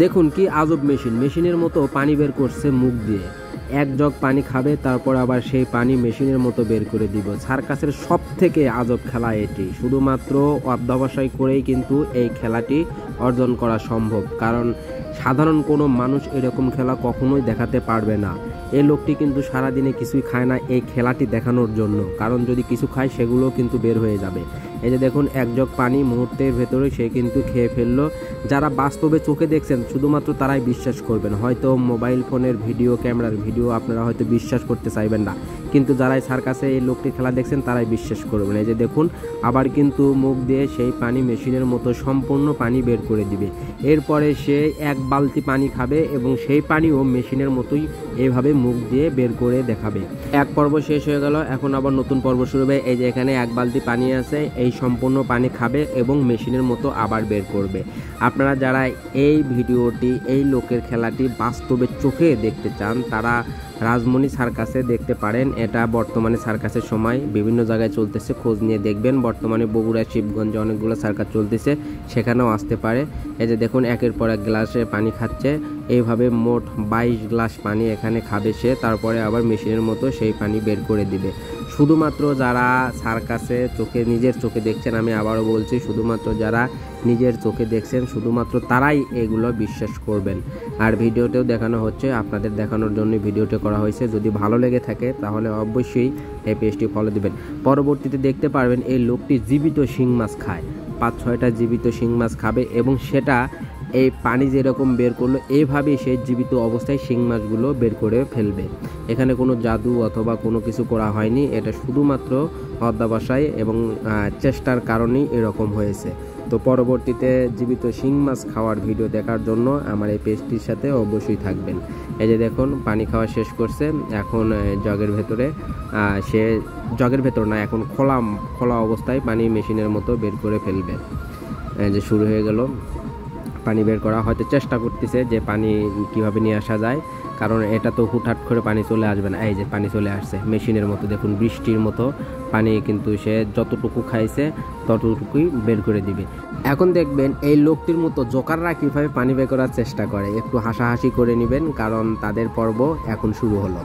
দেখুন কি আজব মেশিনের মতো পানি বের করছে মুখ দিয়ে। এক জগ পানি খাবে, তারপর আবার সেই পানি মেশিনের মতো বের করে দিব। সার্কাসের সব থেকে আজব খেলা এটি। শুধুমাত্র অধ্যবসায় করেই কিন্তু এই খেলাটি অর্জন করা সম্ভব, কারণ সাধারণ কোনো মানুষ এরকম খেলা কখনোই দেখাতে পারবে না। এই লোকটি কিন্তু সারাদিনে কিছুই খায় না এই খেলাটি দেখানোর জন্য, কারণ যদি কিছু খায় সেগুলো কিন্তু বের হয়ে যাবে। এই যে দেখুন এক জগ পানি মুহূর্তের ভেতরে সে কিন্তু খেয়ে ফেললো। যারা বাস্তবে চোখে দেখছেন শুধুমাত্র তারাই বিশ্বাস করবেন। হয়তো মোবাইল ফোনের ভিডিও, ক্যামেরার ভিডিও আপনারা হয়তো বিশ্বাস করতে চাইবেন না, কিন্তু যারাই সার্কাসে এই লোকটির খেলা দেখছেন তারাই বিশ্বাস করবেন। এই যে দেখুন আবার কিন্তু মুখ দিয়ে সেই পানি মেশিনের মতো সম্পূর্ণ পানি বের করে দিবে। এরপরে সে এক বালতি পানি খাবে এবং সেই পানিও মেশিনের মতোই এইভাবে মুখ দিয়ে বের করে দেখাবে। এক পর্ব শেষ হয়ে গেল, এখন আবার নতুন পর্ব শুরু হবে। এই যে এখানে এক বালতি পানি আছে, এই সম্পূর্ণ পানি খাবে এবং মেশিনের মতো আবার বের করবে। আপনারা যারা এই ভিডিওটি, এই লোকের খেলাটি বাস্তবে চোখে দেখতে চান তারা রাজমণি সার্কাসে দেখতে পারেন। এটা বর্তমানে সার্কাসের সময় বিভিন্ন জায়গায় চলতেছে, খোঁজ নিয়ে দেখবেন। বর্তমানে বগুড়া, শিবগঞ্জে অনেকগুলো সার্কাস চলতেছে, সেখানেও আসতে পারে। এই যে দেখুন একের পর এক গ্লাসে পানি খাচ্ছে। এইভাবে মোট 22 গ্লাস পানি এখানে খাবে সে, তারপরে আবার মেশিনের মতো সেই পানি বের করে দিবে। শুধুমাত্র যারা সার্কাসে নিজের চোখে দেখছেন, আমি আবারও বলছি, শুধুমাত্র যারা নিজের চোখে দেখছেন শুধুমাত্র তারাই এগুলো বিশ্বাস করবেন। আর ভিডিওতেও দেখানো হচ্ছে, আপনাদের দেখানোর জন্য ভিডিওটি করা হয়েছে। যদি ভালো লেগে থাকে তাহলে অবশ্যই এই পেজটি ফলো দিবেন। পরবর্তীতে দেখতে পারবেন এই লোকটি জীবিত শিং মাছ খায়, 5-6টা জীবিত শিং মাছ খাবে এবং সেটা এই পানি যেরকম বের করলো এইভাবেই সেই জীবিত অবস্থায় শিং মাছগুলো বের করে ফেলবে। এখানে কোনো জাদু অথবা কোনো কিছু করা হয়নি, এটা শুধুমাত্র অধ্যবসায় এবং চেষ্টার কারণেই এরকম হয়েছে। তো পরবর্তীতে জীবিত শিং মাছ খাওয়ার ভিডিও দেখার জন্য আমার এই পেজটির সাথে অবশ্যই থাকবেন। এই যে দেখুন পানি খাওয়া শেষ করছে, এখন জগের ভেতরে সে জগের ভেতর না, এখন খোলা অবস্থায় পানি মেশিনের মতো বের করে ফেলবে। যে শুরু হয়ে গেল পানি বের করা, হয়তো চেষ্টা করতেছে যে পানি কিভাবে নিয়ে আসা যায়, কারণ এটা তো হুটহাট করে পানি চলে আসবে না। এই যে পানি চলে আসছে মেশিনের মতো, দেখুন বৃষ্টির মতো পানি, কিন্তু সে যতটুকু খাইছে ততটুকুই বের করে দিবে। এখন দেখবেন এই লোকটির মতো জোকাররা কীভাবে পানি বের করার চেষ্টা করে। একটু হাসাহাসি করে নেবেন, কারণ তাদের পর্ব এখন শুরু হলো।